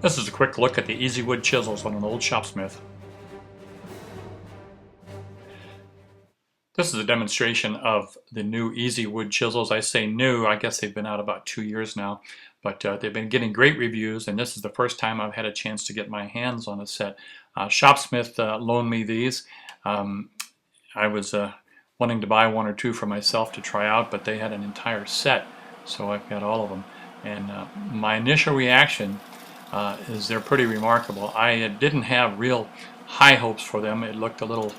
This is a quick look at the Easy Wood chisels on an old Shopsmith. This is a demonstration of the new Easy Wood chisels. I say new, I guess they've been out about 2 years now, but they've been getting great reviews, and this is the first time I've had a chance to get my hands on a set. Shopsmith loaned me these. I was wanting to buy one or two for myself to try out, but they had an entire set, so I've got all of them. And my initial reaction is they're pretty remarkable. I didn't have real high hopes for them. It looked a little,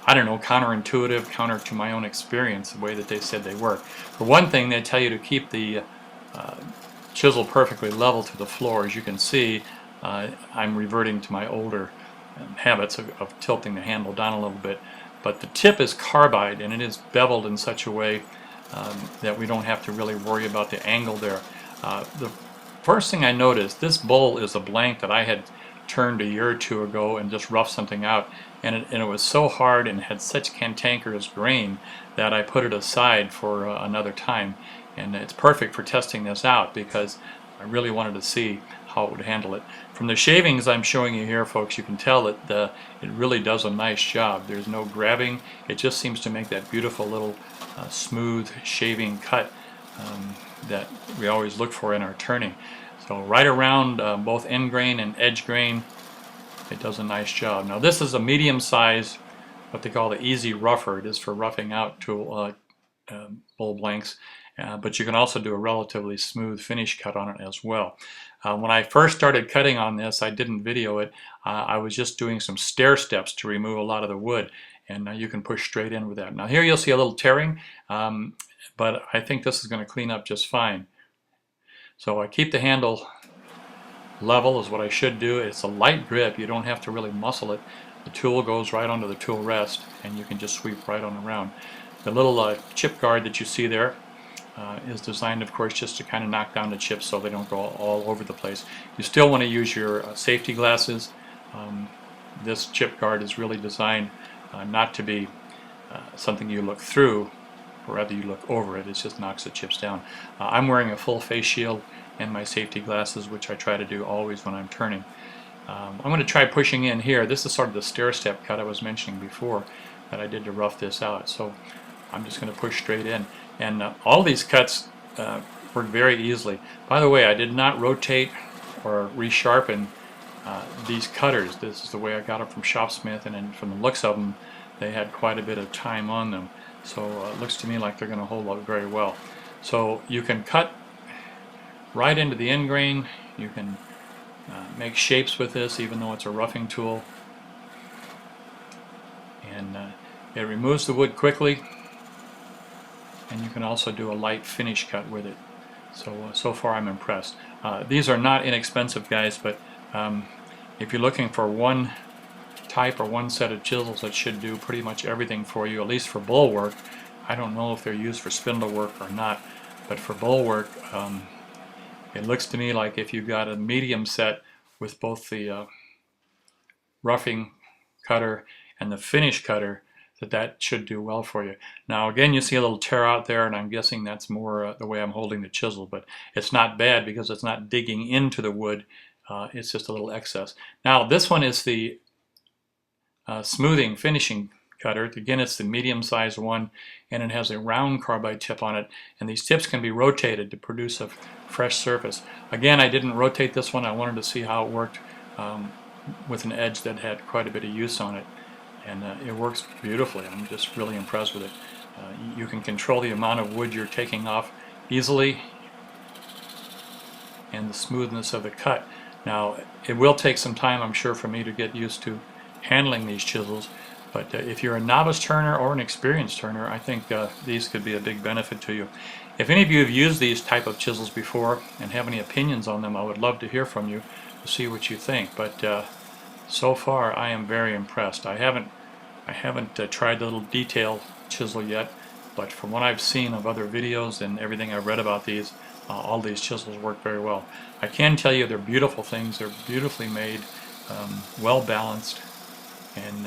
I don't know, counterintuitive, counter to my own experience, the way that they said they work. For one thing, they tell you to keep the chisel perfectly level to the floor. As you can see, I'm reverting to my older habits of tilting the handle down a little bit. But the tip is carbide, and it is beveled in such a way that we don't have to really worry about the angle there. The first thing I noticed, this bowl is a blank that I had turned a year or two ago and just roughed something out, and it was so hard and had such cantankerous grain that I put it aside for another time. And it's perfect for testing this out because I really wanted to see how it would handle it. From the shavings I'm showing you here, folks, you can tell that it really does a nice job. There's no grabbing. It just seems to make that beautiful little smooth shaving cut that we always look for in our turning. So right around both end grain and edge grain, it does a nice job. Now this is a medium size, what they call the Easy Rougher. It is for roughing out tool bowl blanks, but you can also do a relatively smooth finish cut on it as well. When I first started cutting on this, I didn't video it. I was just doing some stair steps to remove a lot of the wood, and you can push straight in with that. Now here you'll see a little tearing, but I think this is going to clean up just fine. So I keep the handle level is what I should do. It's a light grip. You don't have to really muscle it. The tool goes right onto the tool rest, and you can just sweep right on around. The little chip guard that you see there is designed, of course, just to kind of knock down the chips so they don't go all over the place. You still want to use your safety glasses. This chip guard is really designed not to be something you look through, or rather you look over it. It just knocks the chips down. I'm wearing a full face shield and my safety glasses, which I try to do always when I'm turning. I'm going to try pushing in here. This is sort of the stair step cut I was mentioning before that I did to rough this out. So I'm just going to push straight in. And all these cuts work very easily. By the way, I did not rotate or resharpen these cutters. This is the way I got them from Shopsmith, and then from the looks of them, they had quite a bit of time on them. So it looks to me like they're going to hold up very well. So you can cut right into the end grain. You can make shapes with this, even though it's a roughing tool. And it removes the wood quickly. And you can also do a light finish cut with it. So far I'm impressed. These are not inexpensive, guys, but if you're looking for one type or one set of chisels that should do pretty much everything for you, at least for bowl work. I don't know if they're used for spindle work or not, but for bowl work, it looks to me like if you've got a medium set with both the roughing cutter and the finish cutter, that should do well for you. Now again, you see a little tear out there, and I'm guessing that's more the way I'm holding the chisel, but it's not bad because it's not digging into the wood. It's just a little excess. Now this one is the smoothing finishing cutter. Again, it's the medium-sized one, and it has a round carbide tip on it, and these tips can be rotated to produce a fresh surface. Again, I didn't rotate this one. I wanted to see how it worked with an edge that had quite a bit of use on it, and it works beautifully. I'm just really impressed with it. You can control the amount of wood you're taking off easily, and the smoothness of the cut. Now, it will take some time, I'm sure, for me to get used to handling these chisels, but if you're a novice turner or an experienced turner, I think these could be a big benefit to you. If any of you have used these type of chisels before and have any opinions on them, I would love to hear from you to see what you think. But so far, I am very impressed. I haven't tried the little detail chisel yet, but from what I've seen of other videos and everything I've read about these, all these chisels work very well. I can tell you they're beautiful things. They're beautifully made, well balanced, and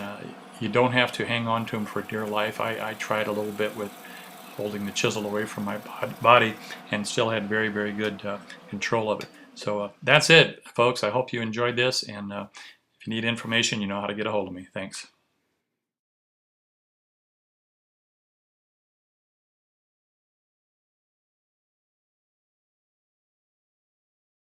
you don't have to hang on to them for dear life. I tried a little bit with holding the chisel away from my body and still had very, very good control of it. So that's it, folks. I hope you enjoyed this, and if you need information, you know how to get a hold of me. Thanks.